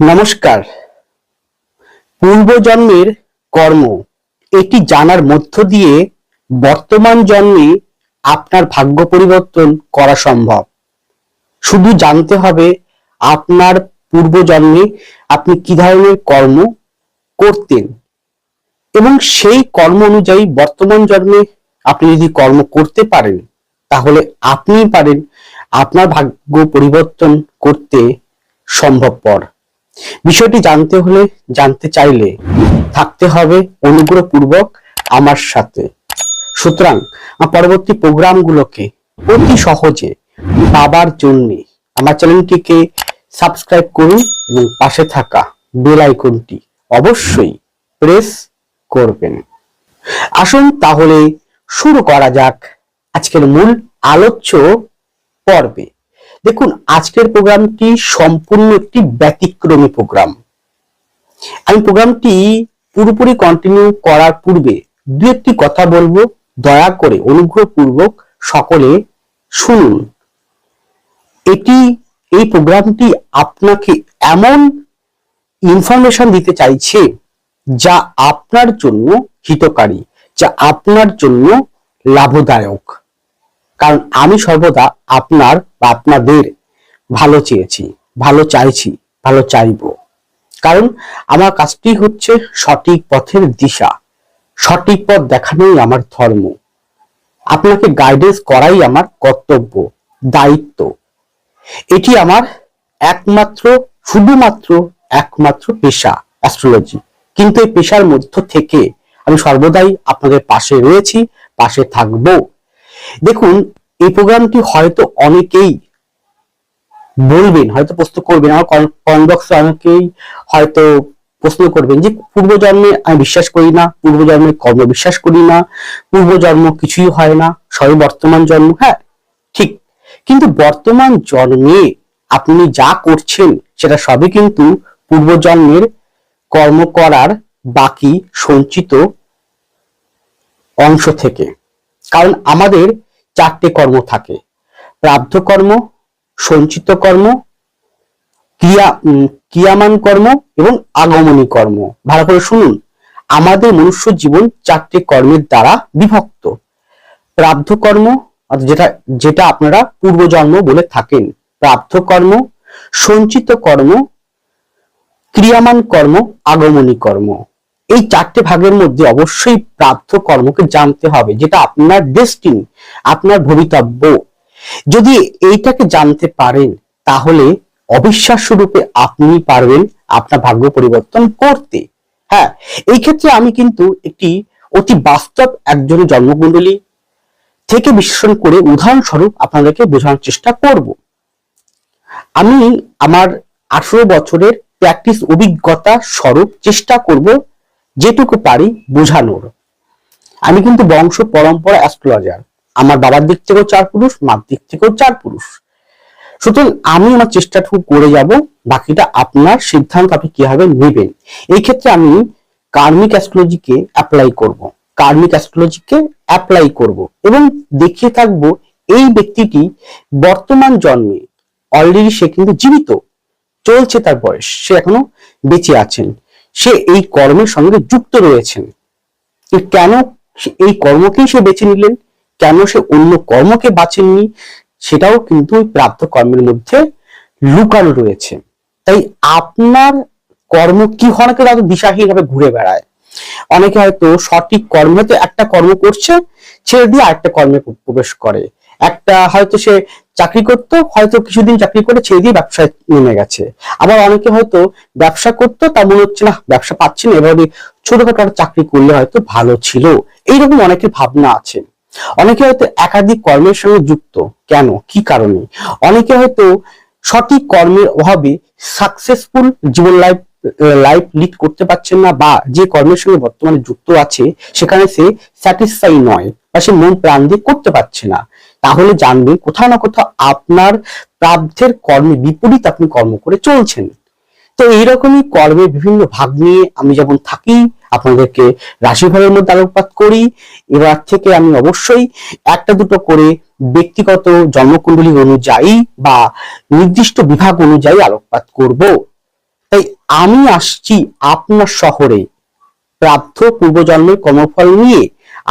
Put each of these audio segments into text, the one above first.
নমস্কার। পূর্বজন্মের কর্ম এটি জানার মধ্য দিয়ে বর্তমান জন্মে আপনার ভাগ্য পরিবর্তন করা সম্ভব। শুধু জানতে হবে আপনার পূর্বজন্মে আপনি কি ধরনের কর্ম করতেন এবং সেই কর্ম অনুযায়ী বর্তমান জন্মে আপনি যদি কর্ম করতে পারেন তাহলে আপনি পারেন আপনার ভাগ্য পরিবর্তন করতে সম্ভবপর। বিষয়টি জানতে চাইলে থাকতে হবে অনুগ্রহপূর্বক আমার সাথে। সুতরাং পরবর্তী প্রোগ্রামগুলোকে অতি সহজে পাবার জন্য আমার চ্যানেলটিকে সাবস্ক্রাইব করুন এবং পাশে থাকা বেল আইকনটি অবশ্যই প্রেস করবেন। আসুন তাহলে শুরু করা যাক আজকের মূল আলোচ্য পর্বে। দেখুন, আজকের প্রোগ্রামটি সম্পূর্ণ একটি ব্যতিক্রমী প্রোগ্রাম। আমি প্রোগ্রামটি পুরোপুরি কন্টিনিউ করার পূর্বে দু একটি কথা বলবো, দয়া করে অনুগ্রহপূর্বক সকলে শুনুন। এই প্রোগ্রামটি আপনাকে এমন ইনফরমেশন দিতে চাইছে যা আপনার জন্য হিতকারী, যা আপনার জন্য লাভদায়ক। কারণ আমি সর্বদা আপনার বা আপনাদের ভালো চেয়েছি, ভালো চাইছি, ভালো চাইব। কারণ আমার কাজটি হচ্ছে সঠিক পথের দিশা, সঠিক পথ দেখানোই আমার ধর্ম। আপনাকে গাইডেন্স করাই আমার কর্তব্য, দায়িত্ব। এটি আমার একমাত্র পেশা, অ্যাস্ট্রোলজি। কিন্তু এই পেশার মধ্য থেকে আমি সর্বদাই আপনাদের পাশে রয়েছি, পাশে থাকবো। দেখুন, এই প্রোগ্রামটি হয়তো অনেকেই বলবেন, হয়তো প্রশ্ন করবেন, আমার কমেন্ট বক্সে অনেকেই হয়তো প্রশ্ন করবেন যে পূর্বজন্মে আমি বিশ্বাস করি না, পূর্বজন্মের কর্ম বিশ্বাস করি না, পূর্বজন্ম কিছুই হয় না, সবই বর্তমান জন্ম। হ্যাঁ, ঠিক। কিন্তু বর্তমান জন্মে আপনি যা করছেন সেটা সবই কিন্তু পূর্বজন্মের কর্ম করার বাকি সঞ্চিত অংশ থেকে। কারণ আমাদের চারটে কর্ম থাকে: প্রাপ্ত কর্ম, সঞ্চিত কর্ম, ক্রিয়ামান কর্ম এবং আগমনী কর্ম। ভালো করে শুনুন, আমাদের মনুষ্য জীবন চারটে কর্মের দ্বারা বিভক্ত। প্রাপ্ত কর্ম, যেটা আপনারা পূর্বজন্ম বলে থাকেন, প্রাপ্ত কর্ম, সঞ্চিত কর্ম, ক্রিয়ামান কর্ম, আগমনী কর্ম। এই চারটে ভাগের মধ্যে অবশ্যই প্রাপ্ত কর্মকে জানতে হবে, যেটা আপনার ডেস্টিনি, আপনার ভবিতব্য। যদি এইটাকে জানতে পারেন তাহলে অবিশ্বাস্য রূপে আপনি পারবেন আপনার ভাগ্য পরিবর্তন করতে। হ্যাঁ, এই ক্ষেত্রে আমি কিন্তু একটি অতি বাস্তব একজনের জন্মকুণ্ডলী থেকে বিশ্লেষণ করে উদাহরণস্বরূপ আপনাদেরকে বোঝানোর চেষ্টা করব। আমি আমার 18 বছরের প্র্যাকটিস অভিজ্ঞতা স্বরূপ চেষ্টা করব যেটুকু পারি বোঝানোর। আমি কিন্তু বংশ পরম্পরা অ্যাস্ট্রোলজার। আমার বাবার দিক থেকেও 4 পুরুষ, মার দিক থেকেও 4 পুরুষ। সুতরাং আমি আমার চেষ্টাটুকু করে যাব, বাকিটা আপনার সিদ্ধান্ত, আপনি কিভাবে নেবেন। এই ক্ষেত্রে আমি কার্মিক অ্যাস্ট্রোলজিকে অ্যাপ্লাই করব এবং দেখিয়ে থাকবো এই ব্যক্তিটি বর্তমান জন্মে অলরেডি সে কিন্তু জীবিত, চলছে তার বয়স, সে এখনো বেঁচে আছেন, সে এই কর্মের সঙ্গে যুক্ত রয়েছেন। কেন এই কর্মকেই সে বেছে নিলেন, কেন সে অন্য কর্মকে বাছেননি, সেটাও কিন্তু প্রাপ্ত কর্মের মধ্যে লুকানো রয়েছে। তাই আপনার কর্ম কি, অনেকে হয়তো দিশাহীন ভাবে ঘুরে বেড়ায়, অনেকে হয়তো সঠিক কর্মে তো একটা কর্ম করছে, ছেড়ে দিয়ে আরেকটা কর্মে প্রবেশ করে। একটা হয়তো সে চাকরি করতো, হয়তো কিছুদিন চাকরি করে ছেড়ে দিয়ে ব্যবসায় নেমে গেছে। আবার অনেকে হয়তো ব্যবসা করতো, তা মনে হচ্ছে না ব্যবসা পাচ্ছে না, এভাবে ছোটখাটো একটা চাকরি করলে হয়তো ভালো ছিল। এইরকম অনেকের ভাবনা আছে। অনেকে হয়তো একাধিক কর্মের সঙ্গে যুক্ত, কেন, কি কারণে? অনেকে হয়তো সঠিক কর্মের অভাবে সাকসেসফুল জীবন লাইফ লিড করতে পারছেন না, বা যে কর্মের সঙ্গে বর্তমানে যুক্ত আছে সেখানে সে স্যাটিসফাই নয়, বা সে মন প্রাণ দিয়ে করতে পারছে না। তাহলে জানবেন কোথাও না কোথাও আপনার প্রাপ্তের কর্মে বিপরীত আপনি কর্ম করে চলছেন। তো এইরকমই কর্মের বিভিন্ন ভাগ নিয়ে আমি যেমন থাকি, আপনাদেরকে রাশিফলের মধ্যে আলোকপাত করি। এবার থেকে আমি অবশ্যই একটা দুটো করে ব্যক্তিগত জন্মকুণ্ডলী অনুযায়ী বা নির্দিষ্ট বিভাগ অনুযায়ী আলোকপাত করব। তাই আমি আসছি আপনার শহরে প্রাপ্ত পূর্বজন্মের কর্মফল নিয়ে।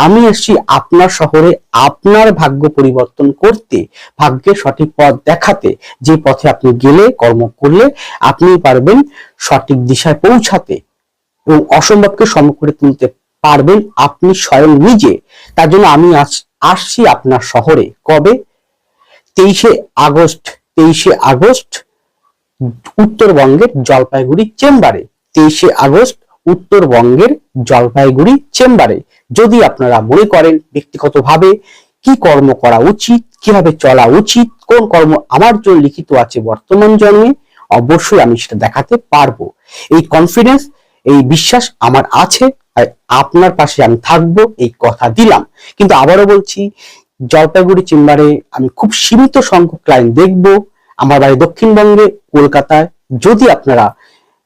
আমি আসছি আপনার শহরে আপনার ভাগ্য পরিবর্তন করতে, ভাগ্যের সঠিক পথ দেখাতে, যে পথে আপনি গেলে, কর্ম করলে আপনি পারবেন সঠিক দিশায় পৌঁছাতে এবং অসম্ভবকে সম্ভব করে তুলতে পারবেন আপনি স্বয়ং নিজে। তার জন্য আমি আসছি আপনার শহরে। কবে? 23শে আগস্ট। 23শে আগস্ট উত্তরবঙ্গের জলপাইগুড়ি চেম্বারে। 23শে আগস্ট উত্তরবঙ্গের জলপাইগুড়ি চেম্বারে। যদি আপনারা মনে করেন ব্যক্তিগতভাবে কি কর্ম করা উচিত, কিভাবে চলা উচিত, কোন কর্ম আমার জন্য লিখিত আছে বর্তমান জন্মে, অবশ্যই আমি সেটা দেখাতে পারবো। এই কনফিডেন্স, এই বিশ্বাস আমার আছে। আর আপনার পাশে আমি থাকবো, এই কথা দিলাম। কিন্তু আবারও বলছি, জলপাইগুড়ি চেম্বারে আমি খুব সীমিত সংখ্যক ক্লায়েন্ট দেখবো। আমার বাড়ি দক্ষিণবঙ্গে, কলকাতায়। যদি আপনারা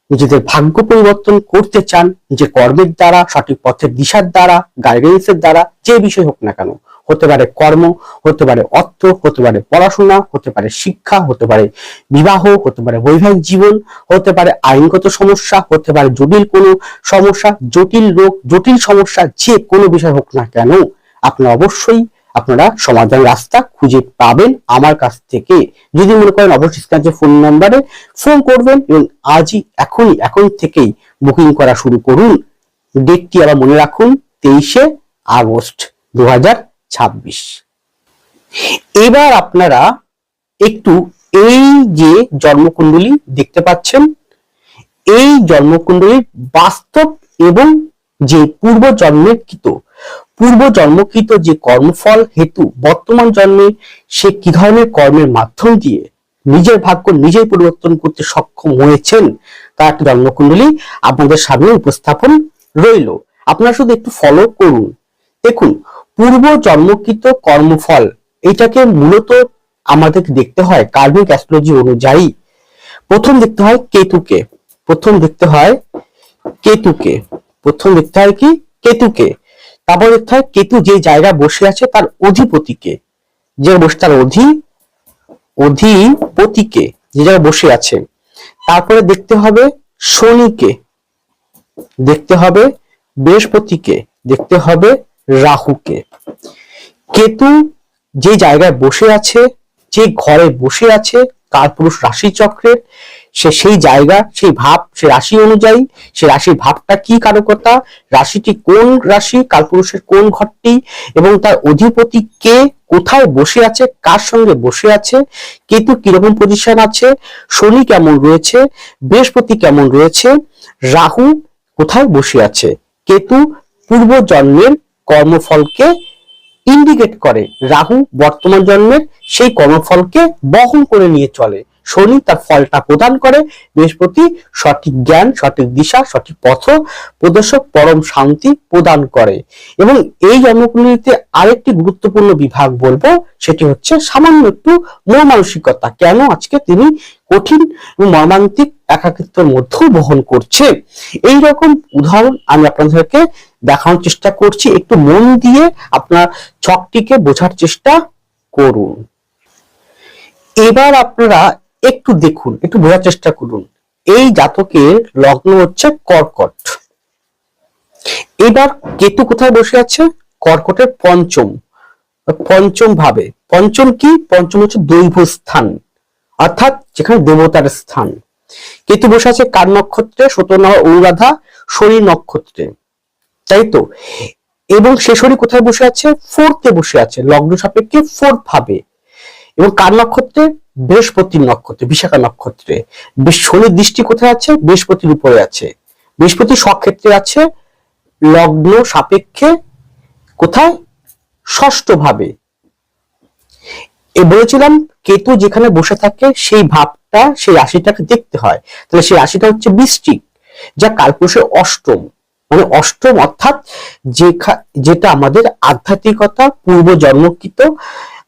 নিজেদের ভাগ্য পরিবর্তন করতে চান, নিজের কর্মের দ্বারা, সঠিক পথের দিশার দ্বারা, গাইডেন্সের দ্বারা, যে বিষয় হোক না কেন, হতে পারে কর্ম, হতে পারে অর্থ, হতে পারে পড়াশোনা, হতে পারে শিক্ষা, হতে পারে বিবাহ, হতে পারে বৈবাহিক জীবন, হতে পারে আইনগত সমস্যা, হতে পারে জটিল কোনো সমস্যা, জটিল রোগ, জটিল সমস্যা, যে কোনো বিষয় হোক না কেন, আপনারা অবশ্যই সমাধান রাস্তা খুঁজে পাবেন আমার কাছ থেকে। যদি মনে করেন, অবশ্যই স্ক্রিনে ফোন নাম্বারে ফোন করবেন এবং আজই এখন থেকেই বুকিং করা শুরু করুন। ডেটটি আবার মনে রাখুন, 23শে আগস্ট 2026। এবার আপনারা একটু এই যে জন্মকুণ্ডলী দেখতে পাচ্ছেন, এই জন্মকুণ্ডলীর বাস্তব এবং যে পূর্ব জন্মকৃত যে কর্মফল হেতু বর্তমান জন্মে সে কি ধরনের কর্মের মাধ্যম দিয়ে নিজের ভাগ্য নিজেই পরিবর্তন করতে সক্ষম হয়েছেন, তার একটা জন্মকুণ্ডলী আপনাদের সামনে উপস্থাপন রইল। আপনারা শুধু একটু ফলো করুন। দেখুন, পূর্ব জন্মকৃত কর্মফল, এটাকে মূলত আমাদের দেখতে হয় কার্মিক অ্যাস্ট্রোলজি অনুযায়ী। প্রথম দেখতে হয় কেতুকে। তারপর দেখতে হয় কেতু যে জায়গা বসে আছে তার অধিপতিকে, যে বসে তার অধিপতিকে, যে জায়গায় বসে আছে। তারপরে দেখতে হবে শনিকে, দেখতে হবে বৃহস্পতিকে, দেখতে হবে রাহুকে। কেতু যে জায়গায় বসে আছে, যে ঘরে বসে আছে কালপুরুষ রাশি চক্রের, সেই জায়গা, সেই ভাব, সেই রাশি অনুযায়ী সেই রাশির ভাবটা কি কারকতা, রাশিটি কোন রাশি, কালপুরুষের কোন ঘরটি, এবং তার অধিপতি কে, কোথায় বসে আছে, কার সঙ্গে বসে আছে, কেতু কিরকম পজিশন আছে, শনি কেমন রয়েছে, বৃহস্পতি কেমন রয়েছে, রাহু কোথায় বসে আছে। কেতু পূর্ব জন্মের কর্মফলকে ইন্ডিকেট করে, রাহু বর্তমান জন্মের সেই কর্মফলকে বহন করে নিয়ে চলে, শনি তার ফলটা প্রদান করে, বৃহস্পতি সঠিক জ্ঞান, সঠিক দিশা, সঠিক পথ প্রদর্শক, পরম শান্তি প্রদান করে। এবং এই জন্মকুণ্ডলীতে আরেকটি গুরুত্বপূর্ণ বিভাগ বলবো, সেটি হচ্ছে সামান্য একটু মন মানসিকতা। কেন আজকে তিনি কঠিন এবং মর্মান্তিক একাকিত্বের মধ্যেও বহন করছে, এই রকম উদাহরণ আমি আপনাদেরকে দেখানোর চেষ্টা করছি। একটু মন দিয়ে আপনার ছকটিকে বোঝার চেষ্টা করুন। এবার আপনারা একটু দেখুন, একটু বোঝার চেষ্টা করুন। এই জাতকের লগ্ন হচ্ছে কর্কট। এবার কেতু কোথায় বসে আছে? কর্কটের পঞ্চম ভাবে। পঞ্চম কি? পঞ্চম হচ্ছে দৈব স্থান, অর্থাৎ যেখানে দেবতার স্থান। কেতু বসে আছে কার নক্ষত্রে? সতর্ণা অনুরাধা শনি নক্ষত্রে, তাই তো। এবং সে শনি কোথায় বসে আছে? ফোর্থে বসে আছে, লগ্ন সাপেক্ষে ফোর্থ ভাবে। এবং কার নক্ষত্রে? বৃহস্পতির নক্ষত্রে, বিশাখা নক্ষত্রে। শনির দৃষ্টি কোথায় আছে? বৃহস্পতির উপরে আছে। বৃহস্পতি স্বক্ষেত্রে আছে, লগ্ন সাপেক্ষে কোথায়? ষষ্ঠ ভাবে। বলেছিলাম কেতু যেখানে বসে থাকে সেই ভাবটা, সেই রাশিটাকে দেখতে হয়। তাহলে সেই রাশিটা হচ্ছে বৃশ্চিক, যা কালপুরুষের অষ্টম, মানে অষ্টম, অর্থাৎ যেটা আমাদের আধ্যাত্মিকতা, পূর্ব জন্মকৃত,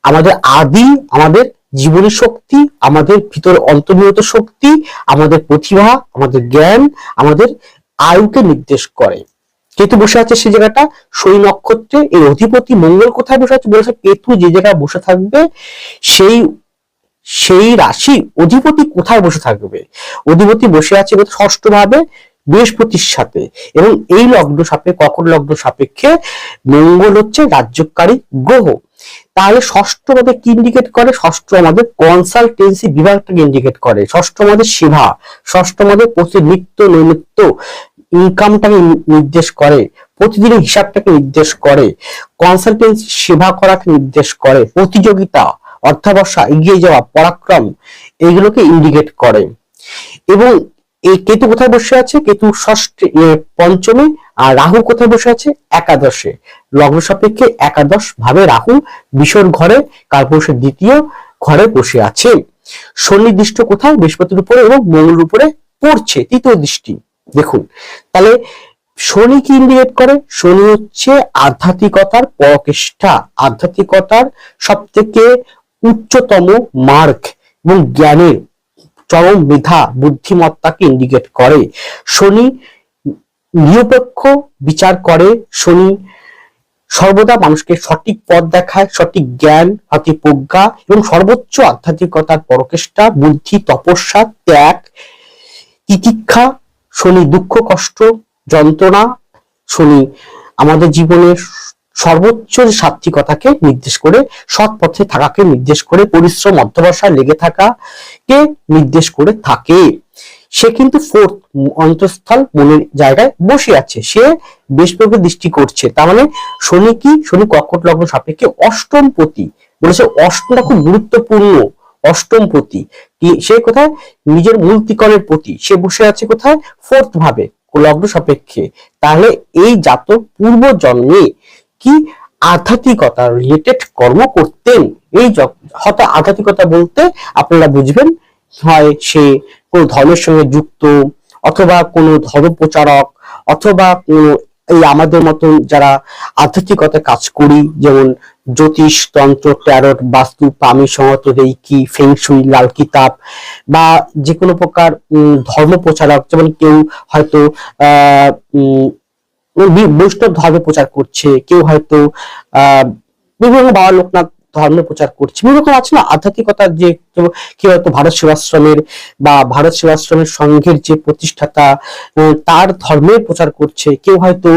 আমাদের আদি, আমাদের জীবনী শক্তি, আমাদের ভিতরে অন্তর্নিহিত শক্তি, আমাদের প্রতিভা, আমাদের জ্ঞান, আমাদের আয়ুকে নির্দেশ করে। কেতু বসে আছে সেই জায়গাটা শনি নক্ষত্রে। এর অধিপতি মঙ্গল কোথায় বসে আছে? বলেছে কেতু যে জায়গায় বসে থাকবে সেই সেই রাশির অধিপতি কোথায় বসে থাকবে? অধিপতি বসে আছে ষষ্ঠ ভাবে বৃহস্পতির সাথে, এবং এই লগ্ন সাপেক্ষে, কর্কট লগ্ন সাপেক্ষে মঙ্গল হচ্ছে রাজ্যকারী গ্রহ। তাহলে ষষ্ঠ আমাদের কি ইন্ডিকেট করে? ষষ্ঠ আমাদের কনসালটেন্সি বিভাগটাকে ইন্ডিকেট করে, ষষ্ঠ আমাদের সেবা, ষষ্ঠ আমাদের নিত্য নৈমিত্য ইনকামটাকে নির্দেশ করে, প্রতিদিনের হিসাবটাকে নির্দেশ করে, কনসালটেন্সি সেবা করাকে নির্দেশ করে, প্রতিযোগিতা, অর্থাবসা, এগিয়ে যাওয়া, পরাক্রম, এইগুলোকে ইন্ডিকেট করে। এবং এই কেতু কোথায় বসে আছে? কেতু ষষ্ঠে, পঞ্চমে, আর রাহু কোথায় বসে আছে? একাদশে। লগ্ন সাপেক্ষে একাদশ ভাবে রাহু বিষর ঘরে, কালপুরুষের দ্বিতীয় ঘরে বসে আছে। শনি দৃষ্ট কোথায়? বৃহস্পতির উপরে এবং মঙ্গলের উপরে পড়ছে, তৃতীয় দৃষ্টি। দেখুন, তাহলে শনি কি ইন্ডিকেট করে? শনি হচ্ছে আধ্যাত্মিকতার পরকেষ্ঠা, আধ্যাত্মিকতার সব থেকে উচ্চতম মার্গ এবং জ্ঞানের চরম মেধা, বুদ্ধিমত্তাকে ইন্ডিকেট করে। শনি নিরপেক্ষ বিচার করে, শনি সর্বদা মানুষকে সঠিক পথ দেখায়, সঠিক জ্ঞান, সঠিক প্রজ্ঞা এবং সর্বোচ্চ আধ্যাত্মিকতার পরকেষ্ঠা, বুদ্ধি, তপস্যা, ত্যাগ, তিতিক্ষা। শনি দুঃখ, কষ্ট, যন্ত্রণা, শনি আমাদের জীবনের সর্বোচ্চ সাত্বিকতাকে নির্দেশ করে, সৎ পথে থাকাকে নির্দেশ করে, পরিশ্রম, অধ্যবসায়, লেগে থাকাকে নির্দেশ করে থাকে। সে কিন্তু ফোর্থ অন্তঃস্থল মনের জায়গায় বসে আছে, সে বৃহস্পতির দৃষ্টি করছে। তার মানে শনি কি? শনি কর্কট লগ্ন সাপেক্ষে অষ্টম পতি, বলেছে অষ্টমটা খুব গুরুত্বপূর্ণ। অষ্টম পতি সে কোথায়? নিজের মূল ত্রিকোণের পতি, সে বসে আছে কোথায়? ফোর্থ ভাবে লগ্ন সাপেক্ষে। তাহলে এই জাতক পূর্ব জন্মে কি আধ্যাত্মিকতা রিলেটেড কর্ম করতেন। এই হয়তো আধ্যাত্মিকতা বলতে আপনারা বুঝবেন হয় সে কোন ধর্মের সঙ্গে যুক্ত, অথবা কোন ধর্ম প্রচারক, অথবা এই আমাদের মতন যারা আধ্যাত্মিকতায় কাজ করি, যেমন জ্যোতিষ, তন্ত্র, ট্যারট, বাস্তু, পামি সংহত, রেইকি, ফেংশুই, লাল কিতাব, বা যে কোনো প্রকার ধর্ম প্রচারক, যেমন কেউ হয়তো বৈষ্ণব ধর্ম প্রচার করছে, কেউ হয়তো বিভিন্ন বাবা লোকনাথ ধর্ম প্রচার করছে, বিভিন্ন রকম আছে না আধ্যাত্মিকতার। যে কেউ হয়তো ভারত সেবাশ্রমের বা ভারত সেবাশ্রমের সংঘের যে প্রতিষ্ঠাতা, তার ধর্মের প্রচার করছে, কেউ হয়তো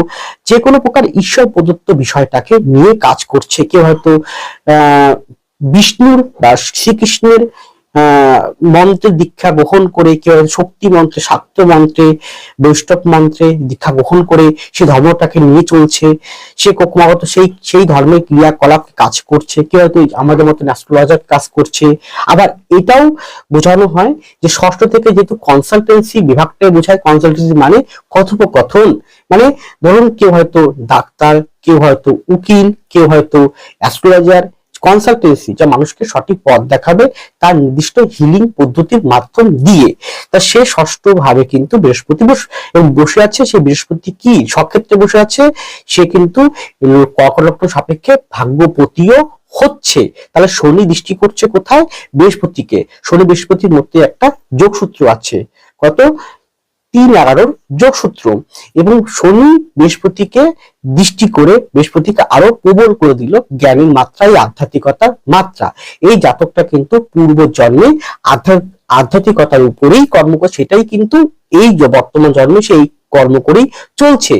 যে কোনো প্রকার ঈশ্বর প্রদত্ত বিষয়টাকে নিয়ে কাজ করছে, কেউ হয়তো বিষ্ণুর বা শ্রীকৃষ্ণের মন্ত্রের দীক্ষা গ্রহণ করে, কেউ শক্তি মন্ত্রে, শাক্ত মন্ত্রে, বৈষ্ণব মন্ত্রে দীক্ষা গ্রহণ করে সে ধর্মটাকে নিয়ে চলছে, সে ক্রমাগত সেই ধর্মের ক্রিয়াকলাপ কাজ করছে, কেউ হয়তো আমাদের মতন অ্যাস্ট্রোলজার কাজ করছে। আবার এটাও বোঝানো হয় যে ষষ্ঠ থেকে যেহেতু কনসালটেন্সি বিভাগটা বোঝায়, কনসালটেন্সি মানে কথোপকথন, মানে ধরুন কেউ হয়তো ডাক্তার, কেউ হয়তো উকিল, কেউ হয়তো অ্যাস্ট্রোলজার, কনসালটেন্সি যা মানুষকে সঠিক পথ দেখাবে তার নির্দিষ্ট হিলিং পদ্ধতির মাধ্যম দিয়ে। তা সে ষষ্ঠ ভাবে কিন্তু বৃহস্পতি বসে আছে। সে বৃহস্পতি কি সক্ষেত্রে বসে আছে? সে কিন্তু কর্কট লগ্ন সাপেক্ষে ভাগ্যপতিও হচ্ছে। তাহলে শনি দৃষ্টি করছে কোথায়? বৃহস্পতিকে। শনি বৃহস্পতির মধ্যে একটা যোগসূত্র আছে, কত? 3-11 যোগসূত্র। এবং শনি বৃহস্পতিকে দৃষ্টি করে বৃহস্পতিকে আরো প্রবল করে দিল জ্ঞানের মাত্রা, এই আধ্যাত্মিকতার মাত্রা। এই জাতকটা কিন্তু পূর্ব জন্মে আধ্যাত্মিকতার উপরেই কর্ম করে, সেটাই কিন্তু এই বর্তমান জন্মে সেই কর্ম করেই চলছে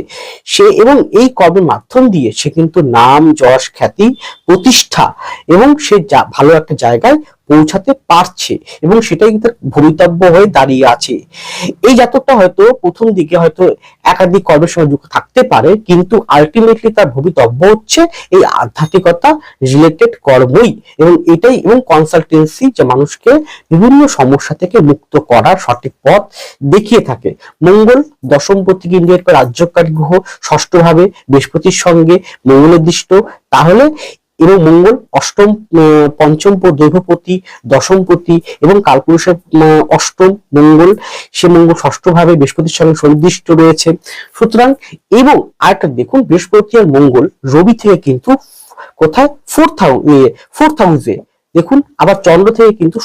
সে, এবং এই কর্মের মাধ্যম দিয়ে সে কিন্তু নাম, যশ, খ্যাতি, প্রতিষ্ঠা এবং সে ভালো একটা জায়গায় পৌঁছাতে পারছে, এবং সেটাই কিন্তু ভবিতব্য হয়ে দাঁড়িয়ে আছে। এই জাতকটা হয়তো প্রথম দিকে হয়তো একাধিক কর্মের সঙ্গে যুক্ত থাকতে পারে, কিন্তু আলটিমেটলি তার ভবিতব্য হচ্ছে এই আধ্যাত্মিকতা রিলেটেড কর্মই, এবং এটাই, এবং কনসালটেন্সি যে মানুষকে বিভিন্ন সমস্যা থেকে মুক্ত করার সঠিক পথ দেখিয়ে থাকে। মঙ্গল দশম পতিকে ইন্ডিকেট করে রাজ্যকারী গ্রহ, ষষ্ঠ ভাবে বৃহস্পতির সঙ্গে মঙ্গলের দৃষ্ট। তাহলে এবং মঙ্গল অষ্টম, পঞ্চম দৈবপতি, দশমপতি এবং কালপুরুষের অষ্টম মঙ্গল, সে মঙ্গল ষষ্ঠ ভাবে বৃহস্পতির সঙ্গে সন্নিবিষ্ট রয়েছে। সুতরাং, এবং আরেকটা দেখুন, বৃহস্পতি আর মঙ্গল রবি থেকে কিন্তু কোথায়? ফোর্থ হাউসে। দেখুন, আবার চন্দ্র থেকে কিন্তু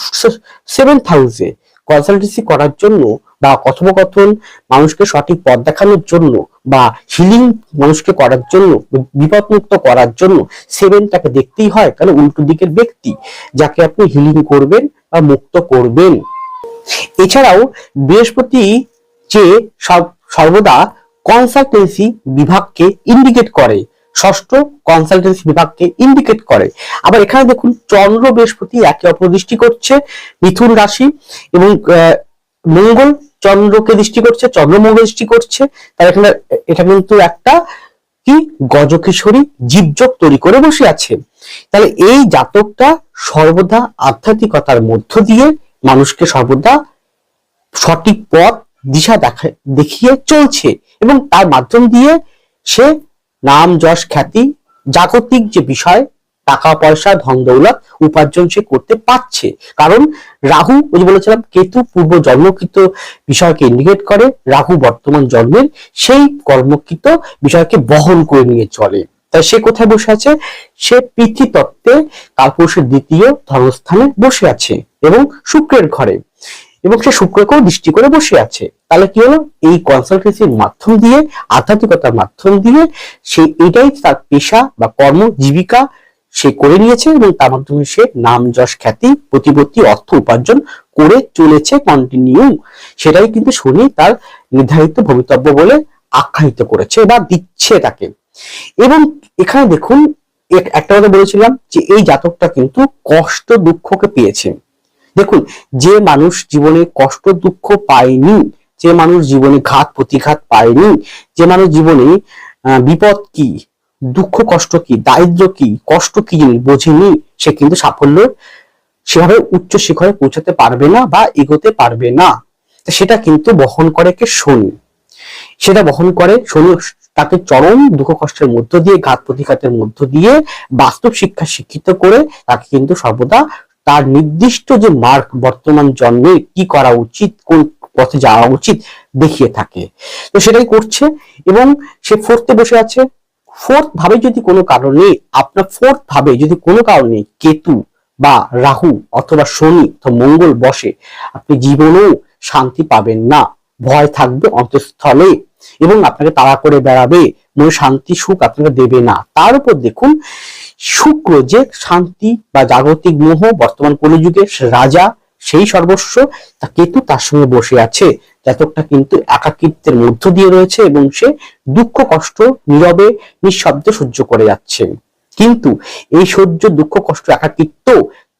7th হাউসে। কনসালটেন্সি করার জন্য বা কথোপকথন মানুষকে সঠিক পথ দেখানোর জন্য বা হিলিং মানুষকে করার জন্য, বিপদমুক্ত করার জন্য 7টাকে দেখতেই হয়, কারণ উল্টো দিকের ব্যক্তি যাকে আপনি হিলিং করবেন বা মুক্ত করবেন। এছাড়াও বৃহস্পতি যে সর্বদা কনসালটেন্সি বিভাগকে ইন্ডিকেট করে, ষষ্ঠ কনসালটেন্সি বিভাগকে ইন্ডিকেট করে। আবার এখানে দেখুন চন্দ্র বৃহস্পতি একে অপর দৃষ্টি করছে মিথুন রাশি, এবং মঙ্গল চন্দ্রকে দৃষ্টি করছে, চন্দ্র মঙ্গল দৃষ্টি করছে। তার এখানে এটা কিন্তু একটা কি গজকেশরী জীবযোগ তৈরি করে বসে আছে। তাহলে এই জাতকটা সর্বদা আধ্যাত্মিকতার মধ্য দিয়ে মানুষকে সর্বদা সঠিক পথ দিশা দেখিয়ে চলছে, এবং তার মাধ্যম দিয়ে সে নাম যশ খ্যাতি জাগতিক যে বিষয় টাকা পয়সা ধন দৌলত উপার্জন সে করতে পারছে। কারণ রাহু, ওই যে বলেছিলাম কেতু পূর্ব জন্মকৃত বিষয়কে ইন্ডিকেট করে, রাহু বর্তমান জন্মের সেই কর্মকৃত বিষয়কে বহন করে নিয়ে চলে। তাই সে কোথায় বসে আছে? সে পৃথিতত্ত্বে কালপুরুষের দ্বিতীয় ধর্মস্থানে বসে আছে এবং শুক্রের ঘরে, এবং সে শুক্রকেও দৃষ্টি করে বসে আছে। তাহলে কি হলো? এই কনসালটেন্সির মাধ্যম দিয়ে, আধ্যাত্মিকতার মাধ্যম দিয়ে সে এটাই তার পেশা বা কর্ম জীবিকা সে করে নিয়েছে, এবং তার মাধ্যমে সে নাম যশ খ্যাতি প্রতিপত্তি অর্থ উপার্জন করে চলেছে কন্টিনিউ। সেটাই কিন্তু শনি তার নির্ধারিত ভবিতব্য বলে আখ্যায়িত করেছে বা দিচ্ছে তাকে। এবং এখানে দেখুন একটা কথা বলেছিলাম যে এই জাতকটা কিন্তু কষ্ট দুঃখকে পেয়েছে। দেখুন, যে মানুষ জীবনে কষ্ট দুঃখ পায়নি, যে মানুষ জীবনে ঘাত প্রতিঘাত পায়নি, যে মানুষ জীবনে বিপদ কি, দুঃখ কষ্ট কি, দারিদ্র কি, কষ্ট কি জিনিস বোঝেনি, সে কিন্তু সাফল্য সেভাবে উচ্চ শিখরে পৌঁছাতে পারবে না বা এগোতে পারবে না। সেটা কিন্তু বহন করে কে? শনি। সেটা বহন করে শনি, তাকে চরম দুঃখ কষ্টের মধ্য দিয়ে, ঘাত প্রতিঘাতের মধ্য দিয়ে বাস্তব শিক্ষা শিক্ষিত করে তাকে কিন্তু সর্বদা তার নির্দিষ্ট যে মার্ক বর্তমান জন্মে কি করা উচিত, কোন পথে যাওয়া উচিত দেখিয়ে থাকে। তো সেটাই করছে, এবং সে ফোর্থে বসে আছে। ফোর্থ ভাবে যদি কোনো কারণে আপনার ফোর্থ ভাবে যদি কোনো কারণে কেতু বা রাহু অথবা শনি অথবা মঙ্গল বসে, আপনি জীবনেও শান্তি পাবেন না, ভয় থাকবে অন্তঃস্থলে, এবং আপনাকে তাড়া করে বেড়াবে, মনে শান্তি সুখ আপনাকে দেবে না। তার উপর দেখুন শুক্র যে শান্তি বা জাগতিক মোহ বর্তমান কলিযুগের রাজা, সেই সর্বস্ব, তা কেতু তার সঙ্গে বসে আছে। জাতকটা কিন্তু একাকিত্বের মধ্য দিয়ে রয়েছে, এবং সে দুঃখ কষ্ট নীরবে নিঃশব্দে সহ্য করে যাচ্ছে। কিন্তু এই সহ্য দুঃখ কষ্ট একাকিত্ব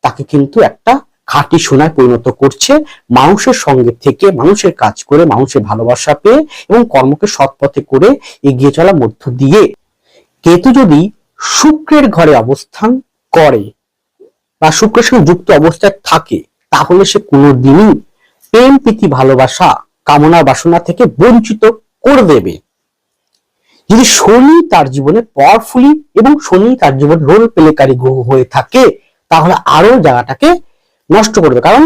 তাকে কিন্তু একটা খাঁটি সোনায় পরিণত করছে, মানুষের সঙ্গে থেকে, মানুষের কাজ করে, মানুষের ভালোবাসা পেয়ে এবং কর্মকে সৎ পথে করে এগিয়ে চলার মধ্য দিয়ে। কেতু যদি শুক্রের ঘরে অবস্থান করে বা শুক্রের সঙ্গে যুক্ত অবস্থায় থাকে, তাহলে সে কোনোদিনই প্রেম প্রীতি ভালোবাসা কামনা বাসনা থেকে বঞ্চিত করে দেবে। যদি শনি তার জীবনে পাওয়ারফুলি এবং শনি তার জীবনে রোল প্লেকারী গ্রহ হয়ে থাকে, তাহলে আরো জায়গাটাকে নষ্ট করবে। কারণ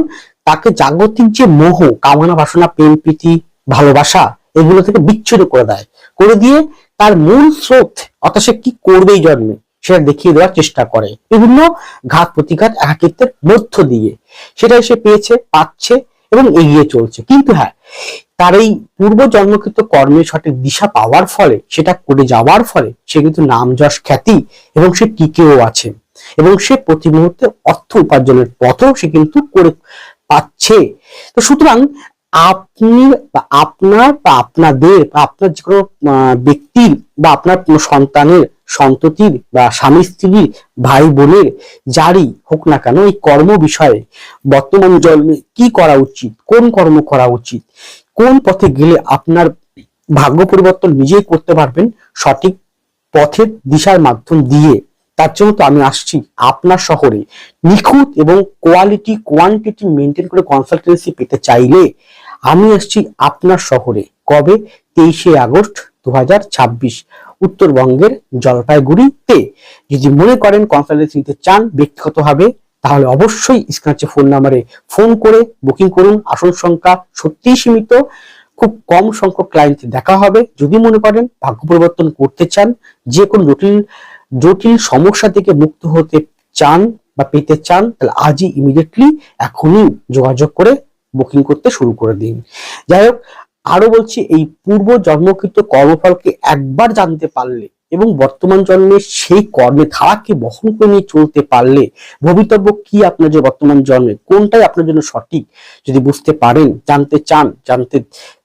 তাকে জাগতিক যে মোহ কামনা বাসনা প্রেম প্রীতি ভালোবাসা এগুলো থেকে বিচ্ছিন্ন করে দেয়, করে দিয়ে তার মূল স্রোত অর্থাৎ সে কি করবে এই জন্মে সেটা দেখিয়ে দেওয়ার চেষ্টা করে বিভিন্ন ঘাত প্রতিঘাত একাকিত্বের মধ্য দিয়ে। সেটাই সে পেয়েছে, পাচ্ছে এবং এগিয়ে চলছে। কিন্তু হ্যাঁ, তার এই পূর্ব জন্মকৃত কর্মের সঠিক দিশা পাওয়ার ফলে, সেটা করে যাওয়ার ফলে সে কিন্তু নাম যশ খ্যাতি এবং সে টিকেও আছে, এবং সে প্রতি মুহূর্তে অর্থ উপার্জনের পথও সে কিন্তু করে পাচ্ছে। তো সুতরাং আপনি বা আপনার বা আপনাদের বা আপনার যে কোনো ব্যক্তির বা আপনার কোনো সন্তানের সন্ততির বা স্বামী স্ত্রীর ভাই বোনের যারই হোক না কেন, এই কর্ম বিষয়ে বর্তমান জন্মে কি করা উচিত, কোন কর্ম করা উচিত, কোন পথে গেলে আপনার ভাগ্য পরিবর্তন নিজেই করতে পারবেন সঠিক পথের দিশার মাধ্যম দিয়ে, তার জন্য তো আমি আসছি আপনার শহরে। নিখুঁত এবং কোয়ালিটি কোয়ান্টিটি মেনটেন করে কনসালটেন্সি পেতে চাইলে আমি আসছি আপনার শহরে। কবে? 23শে আগস্ট 2026, উত্তরবঙ্গের জলপাইগুড়িতে। যদি মনে করেন কনসালটেন্সি নিতে চান ব্যক্তিগতভাবে, তাহলে অবশ্যই স্ক্রিনে ফোন নাম্বারে ফোন করে বুকিং করুন। আসন সংখ্যা সত্যিই সীমিত, খুব কম সংখ্যক ক্লায়েন্ট দেখা হবে। যদি মনে করেন ভাগ্য পরিবর্তন করতে চান, যে কোনো জটিল সমস্যা থেকে মুক্ত হতে চান বা পেতে চান, তাহলে আজই ইমিডিয়েটলি এখনই যোগাযোগ করে বুকিং করতে শুরু করে দিন। যাই হোক, আরো বলছি, এই পূর্ব জন্মকৃত কর্মফলকে একবার জানতে পারলে এবং বর্তমান জন্মে সেই কর্মে ধারাকে বহন করে নিয়ে চলতে পারলে ভবিতব্য কি আপনার যে বর্তমান জন্মে কোনটাই আপনার জন্য সঠিক যদি বুঝতে পারেন, জানতে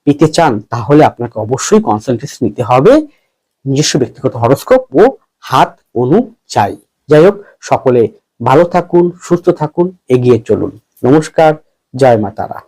পেতে চান, তাহলে আপনাকে অবশ্যই কনসালটেন্সি নিতে হবে। নিজস্ব ব্যক্তিগত হরোস্কোপ ও হাত অনুযায়ী। যাই হোক, সকলে ভালো থাকুন, সুস্থ থাকুন, এগিয়ে চলুন। নমস্কার, জয় মা তারা।